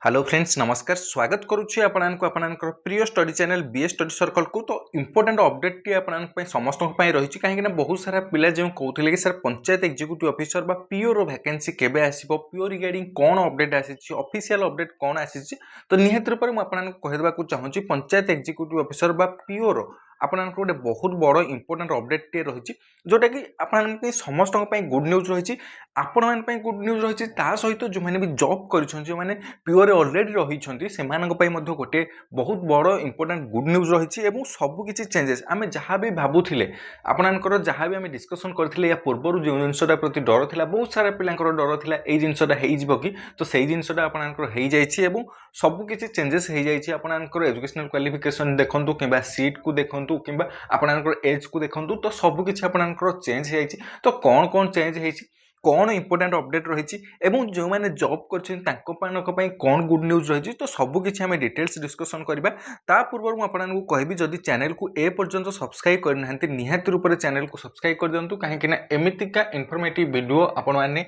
Hello friends नमस्कार स्वागत करुच्ची आपणकर प्रिय study channel BA study circle को। तो इंपोर्टेंट अपडेट टी आपन समस्त रही कहीं बहुत सारा पिला जो कहते कि सर पंचायत एक्जिक्यूटिव ऑफिसर बा पीओ रो वैकेंसी केबे आसीबो, पीओ रिगार्डिंग कौन अपडेट आसी ऑफिशियल अपडेट कौन आसी तो निहत रूप में आपको कहदेवाक चाहूँगी पंचायत एक्जिक्यूटिव ऑफिसर बा पीओ रो आपन गोटे बहुत बड़ इंपोर्टेंट अपडेट टे रही जोटा कि आप समस्त गुड न्यूज रही आपण मान गुड न्यूज रही सहित जो मैंने भी जॉब कर पीओ अलरेडी रही से गोटे बहुत बड़ इंपोर्टेंट गुड न्यूज रही सबकि चेंजेस आम जहाँ भी भावुले आपणकर जहाँ भी आम डिस्कसन करते या पूर्व जो जिनसा प्रति डर था बहुत सारा पिला डर था यही जिनसा कि तो सही जिनसा आपंकर सबकि चेंजेस हो जाए आपंकर एजुकेशनल क्वालिफिकेशन देखूँ कि सीट को देखूँ कि आपंकर एज को देखूँ तो सबकि आपंकर चेंज हो तो कौन कौन चेंज हो कौन इंपोर्टेंट अपडेट रही जो मैंने जॉब कर कौन गुड न्यूज रही तो सबकि आम डिटेल्स डिस्कसन करवा ता पूर्व मुझे कहबी जदि चैनल को ए पर्यंत सब्सक्राइब करना निहाती रूप से चैनल को सब्सक्राइब कर दिंतु कहीं एमतीका इनफॉर्मेटिव वीडियो आपण मैंने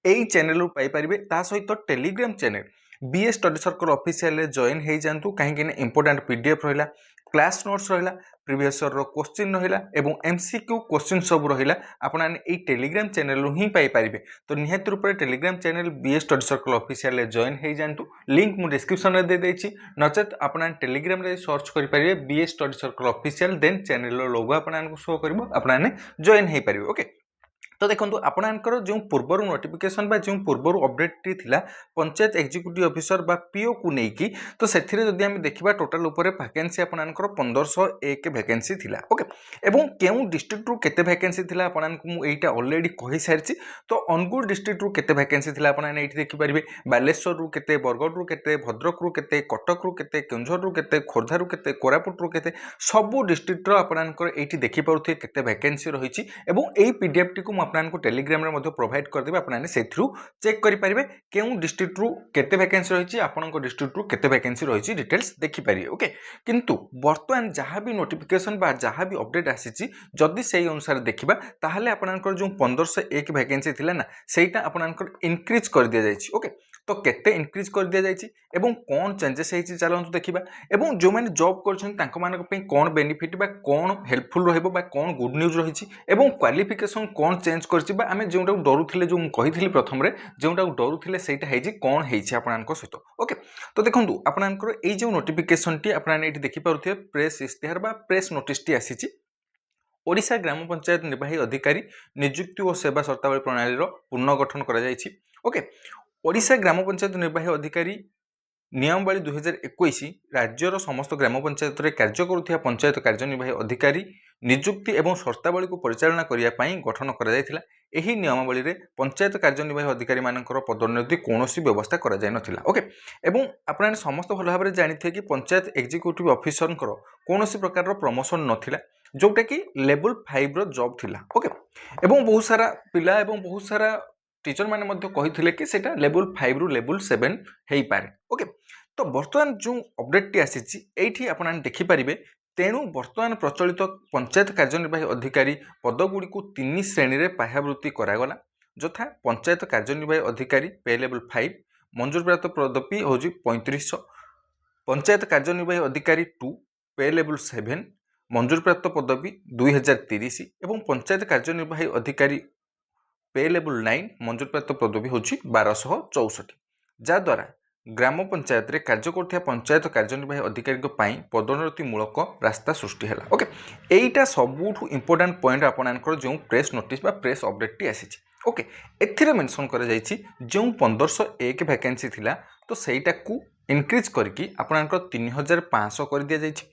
यही चैनल पाइपर ता सहित Telegram channel BA study circle official join हो जातु कहीं इंपोर्टेंट पीडीएफ रहा क्लास नोट्स रहा प्रीवियस ईयर क्वेश्चन रहा एमसीक्यू क्वेश्चन सब रहा आपने टेलीग्राम चैनल ही पाइपर तो निहत रूप से Telegram channel BA study circle official join हो जातु लिंक मुझे डिस्क्रिप्शन में दे देछि नचेत आप टेलीग्राम रे सर्च करेंगे BA study circle official then channel logo आपको शो कर आपने जॉइन हो पारे ओके। तो देखो आपणकर जो पूर्वर नोटिफिकेशन बा जो पूर्वर अपडेट टी थिला पंचायत एक्जिक्यूटिव ऑफिसर बा पीओ को लेकिन तो से जदि आम देखा टोटाल उपर वैकेंसी आपणकर 1501 वैकेंसी थिला ओके एवं केउ डिस्ट्रिक्ट रु केते वैकेंसी थिला आपनको एटा ऑलरेडी कहि सारिछि तो अनुगुल डिस्ट्रिक्ट रु केते वैकेंसी थिला आपन एठी देखि परिबे बालेश्वर रु केते बरगढ़ रु केते भद्रक रु केते कटक रु केते केउझर रु केते खोर्धा रु केते कोरापुट रु केते सबु डिस्ट्रिक्ट रो आपनकर एठी देखि पारुथे केते वैकेंसी रहिछि एवं एई पीडीएफ टी को आपको टेलीग्राम रे मध्य प्रोवाइड करदेबे आपने से चेक करेंगे केउ डिस्ट्रिक्ट रु केते वैकेंसी रही आपंक डिस्ट्रिक्ट रु केते वैकेंसी रही डिटेल्स देखिपारे ओके किंतु बर्तमान जहाँ भी नोटिफिकेशन बा जहाँ भी अपडेट आसी जदि से अनुसार देखा ताहले आपंकर जो 1501 वैकेंसी थिला ना सेटा आपंकर इनक्रीज कर दिया जायछि ओके तो केते इनक्रीज कर दिया जायछि एवं कौन चेंजेस होइछि चलंतु देखिबा एवं जो मैंने जॉब करछन कौन बेनिफिट बा कौन हेल्पफुल रहइबो बा कौन गुड न्यूज रही एवं क्वालिफिकेशन कौन चेंज कर जो डरुले जो कही प्रथम जो डरुले से कौन हो सहित ओके। तो देखो आपंकर ये जो नोटिफिकेशन टी आपने देखिपे प्रेस इश्तेहार बा प्रेस नोटिस टी आसी ओडिशा ग्राम पंचायत निर्वाही अधिकारी नियुक्ति और सेवा शर्तावली प्रणाली पुनर्गठन कर ओके ओडिशा ग्राम पंचायत निर्वाही अधिकारी नियमावली 2021 राज्यर समस्त ग्राम पंचायत रे कार्य करुथिया पंचायत कार्यनिर्वाही अधिकारी नियुक्ति एवं शर्तावली को परिचालना करने गठन कर नियमावली रे पंचायत कार्यनिर्वाही अधिकारी मानकर पदोन्नति कौन व्यवस्था कर ओके एवं आपने समस्त भल भाव जानी कि पंचायत एक्जिक्यूटिव ऑफिसर कौन प्रकार प्रमोशन नथिला जोटा कि लेवल 5 रो जॉब थिला ओके एवं बहुत सारा पिला एवं बहुत सारा टीचर मैंने कही कि सेटा लेवल 5 रु लेवल 7 हो पारे ओके। तो बर्तमान जो अपडेट टी आसी आप देखिपारे तेणु बर्तमान प्रचलित पंचायत कार्यनिर्वाही अधिकारी पदगुड़ी को 3 श्रेणी में पाह्यावृत्ति करागला यथा पंचायत कार्यनिर्वाही अधिकारी पे लेवल 5 मंजूर प्राप्त पदवी हूँ 3500 पंचायत कार्यनिर्वाही अधिकारी 2 पे लेवल 7 मंजूर प्राप्त पदवी 2030 एवं पंचायत कार्यनिर्वाही अधिकारी पे लेवल 9 मंजूर प्राप्त पदवी हूँ 1264 जहाद्वारा ग्राम पंचायत रे कार्य करथिया पंचायत कार्यनिर्वाही अधिकारी पदोन्नति मूलक रास्ता सृष्टि है ओके एटा सबुठु इंपोर्टेंट पॉइंट आपनकर जो प्रेस नोटिस बा प्रेस अपडेट टी आसी ओके एथिरे मेंशन कर जायछि जो 1501 वैकेंसी थिला तो सेटा को इनक्रीज करके आपनकर 3500 कर दिया जायछि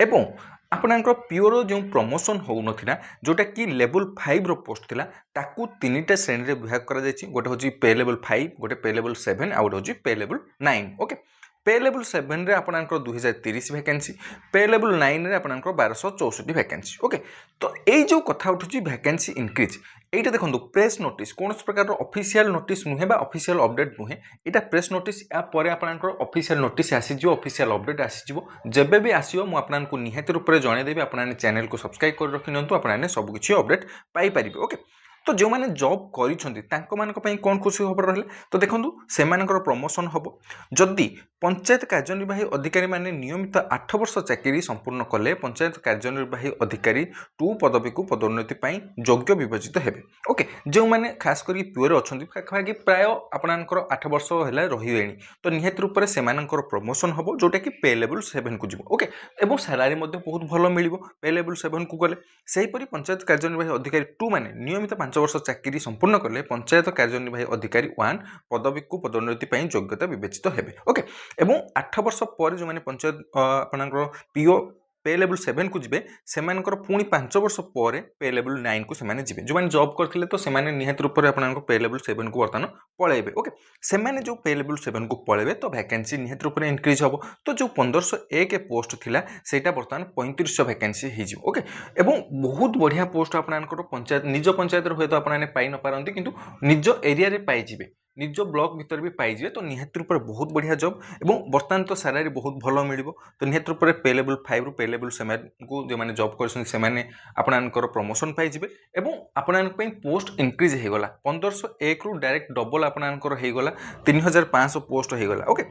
एवं आपनकर पीओर जो प्रमोशन हो नथिला जोटा कि लेवल 5 रो पोस्ट थिला ताकू 3टा श्रेणी रे विभाग करा जायछि गोटे होची पे लेवल 5 गोटे पे लेवल 7 आ गोटे होची पे लेवल 9 ओके पे लेवल 7 रे आपनकर 2030 वैकेंसी पे लेवल 9 रे आपनकर 1264 वैकेंसी ओके। तो यही जो कथा उठुची वैकेंसी इनक्रीज एटा देखो प्रेस नोटिस कौन प्रकार ऑफिशियल नोटिस नुहे बा ऑफिशियल अपडेट नुहे एटा प्रेस नोटिस या पर आपनकर ऑफिशियल नोटिस आसीजो ऑफिशियल अपडेट आसीजो जेबे भी आसीओ मु आपनकर निहाती रूप से जणै देबी आपन चैनल को सब्सक्राइब कर रखि नंतु आपन सब किछि अपडेट पाई परिबे ओके। तो जो मैंने जॉब करिसेंती तांको मानक पई कोन खुशी खबर रहले तो देखंतु सेमानकर प्रमोशन हबो जदि पंचायत कार्यनिर्वाही अधिकारी माने नियमित 8 वर्ष चाकरी संपूर्ण कले पंचायत कार्यनिर्वाही अधिकारी 2 पदवी को पदोन्नति पई योग्य विवेचित हेबे ओके जो माने खास करी प्योर अछंती पाखा प्राय आपनकर 8 वर्ष होला रहिवेनी तो निहत रूप से सेमानकर प्रमोशन हबो जोटा कि पे लेवल 7 को जिवो ओके एवं सैलरी मध्ये बहुत भलो मिलिबो पे लेवल 7 को गले सेही परी पंचायत कार्यनिर्वाही अधिकारी 2 माने नियमित 5 वर्ष चाकरी संपूर्ण कले पंचायत कार्यनिर्वाही अधिकारी 1 पदवी को पदोन्नति पई योग्यता विवेचित हेबे ओके एवं 8 वर्ष पर जो माने पंचायत आपनकर पीओ पे लेवल 7 को जिबे सेमानकर पुणी 5 वर्ष पर पे लेवल 9 को सेमाने जिबे जो माने जॉब करथिले तो सेमाने निहत रूप रे आपनकर पे लेवल 7 को वर्तमान पळेबे ओके सेमाने जो पे लेवल 7 को पळेबे तो वैकेंसी निहत रूप रे इंक्रीज हबो तो जो 1501 पोस्ट थिला सेटा वर्तमान 3500 वैकेंसी हे जिवो ओके एवं बहुत बढ़िया पोस्ट आपनकर पंचायत निज पंचायत रे होय तो आपनाने पाई न पारंती किंतु निज एरिया रे पाई जिबे निज ब्लॉक भीतर भी पाइजे तो निहत रूप बहुत बढ़िया जॉब एवं बर्तमान तो सैलरी बहुत भलो मिल तो निहत रूप पे लेवल 5 रु पे लेवल 7 को जो मैंने जॉब कर प्रमोशन पाइजे एवं आपण पोस्ट इंक्रीज हो गला 1501 रु डायरेक्ट डबल आपणकर हो गला 3500 पोस्ट हो गला ओके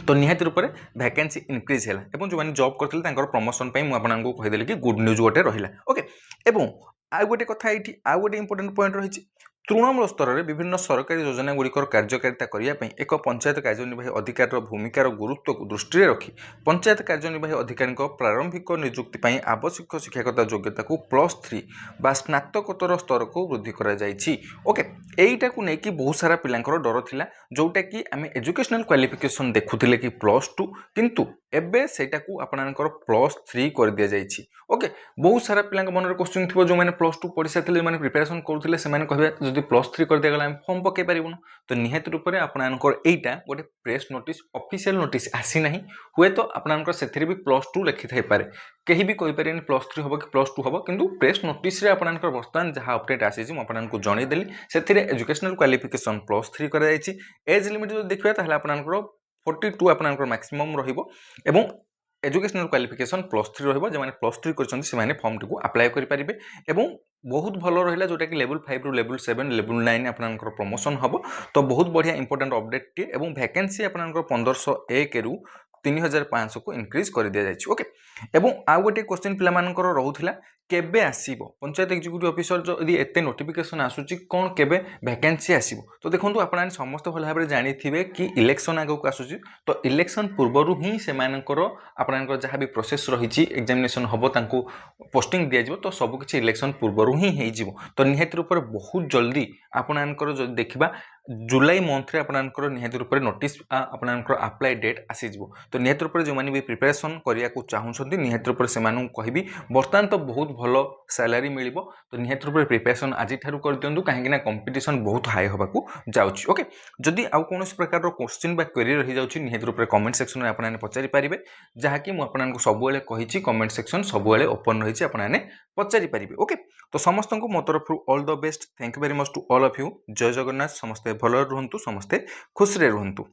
तो निहत रूप से वैकेंसी इंक्रीज है जो मैंने जॉब करते प्रमोशन मुझे कहीदेली कि गुड न्यूज गोटे रहा ओके एवं आउ गोटे कथा ये आउ गोटे इंपोर्टेंट पॉइंट रही तृणमूल स्तर में विभिन्न सरकारी योजना गुड़िकर कार्यकारिता करने एक पंचायत कार्यनिर्वाही अधिकारी भूमिकार गुरुत्व को दृष्टि रखी पंचायत कार्यनिर्वाही अधिकारी प्रारंभिक नियुक्ति आवश्यक शिक्षागत योग्यता को +3 बा स्नातकोत्तर स्तर को वृद्धि ओके यहीटा को लेकिन बहुत सारा पिलांकर डर थिला जोटा कि आम एजुकेशनल क्वालिफिकेशन देखुले कि +2 किंतु एबे सेटा को आपनकर +3 कर दिया जाइछि ओके बहुत सारा पिलांक मन रे क्वेश्चन थिबो जो माने +2 पढ़ी साथिले माने प्रिपरेशन करूथिले से माने कहबे जदि +3 कर दिया गला हम फॉर्म पके परिबुन तो निहत रूप रे आपनकर एटा गोटे प्रेस नोटिस ऑफिशियल नोटिस आसी नाही हुए तो आपनकर सेथिरे भी +2 लिखि थाई पारे केही भी कहि पारेनी +3 होबो कि +2 होबो किंतु प्रेस नोटिस रे आपनकर वर्तमान जहा अपडेट आसी छि म आपनकर जणै देली सेथिरे एजुकेशनल क्वालिफिकेशन +3 कर जाइछि एज लिमिट जो देखिबा ताहले आपनकर 42 आपनकर मैक्सिमम रहिबो एवं एजुकेशनल क्वालिफिकेशन +3 रहिबो जे माने +3 करछन से माने फॉर्म को अप्लाई करि परिबे एवं बहुत भलो रहिला जोटा कि लेवल 5 रु लेवल 7 लेवल 9 आपनकर प्रमोशन हबो तो बहुत बढ़िया इंपोर्टेंट अपडेट टी एवं वैकेंसी आपनकर 1501 रु 3500 को इंक्रीज कर दिया जाइछि ओके एवं आउ गोटे क्वेश्चन पिला मानकर रहउथिला केबे आसीबो पंचायत एग्जीक्यूटिव ऑफिसर जो यदि एते नोटिफिकेशन आसुची कोन केबे वैकेंसी आसीबो तो देखंतु आपण समस्त भल भाबरे जानि थिबे कि इलेक्शन आगो को आसुची तो इलेक्शन पूर्वरु ही से मानकर आपनकर जहा भी प्रोसेस रहिची एग्जामिनेशन हबो तांको पोस्टिंग दिया जिवो तो सब किछि इलेक्शन पूर्वरु ही हेइ जिवो तो निहत रूप बहुत जल्दी आपनकर जो देखिबा जुलाई मंथ रे आपनकर निहत रूप नोटिस आपनकर अप्लाई डेट आसी जिवो तो निहत रूप जो माने भी प्रिपरेशन करिया को चाहुछंती निहत रूप से मानु कहबी वर्तमान तो बहुत भलो सैलरी मिलिबो तो निहत रूप प्रिपरेशन आज ठारू कर दियंतु काहे ना कंपटीशन बहुत हाई होबा को जाउची ओके जदि आउ कोनोस प्रकार रो क्वेश्चन बा क्वेरी रहि जाउची निहत रूप कमेंट सेक्शन में आपनाने पचारि पारिबे जहा कि मु आपनानको सब बेले कहिची कमेंट सेक्शन सब बेले ओपन रहिची आपनाने पचारि पारिबे ओके तो समस्त को मो तरफ all the best thank you very much to all of you जय जगन्नाथ समस्ते भलो रहंतु समस्ते खुश रे रहंतु।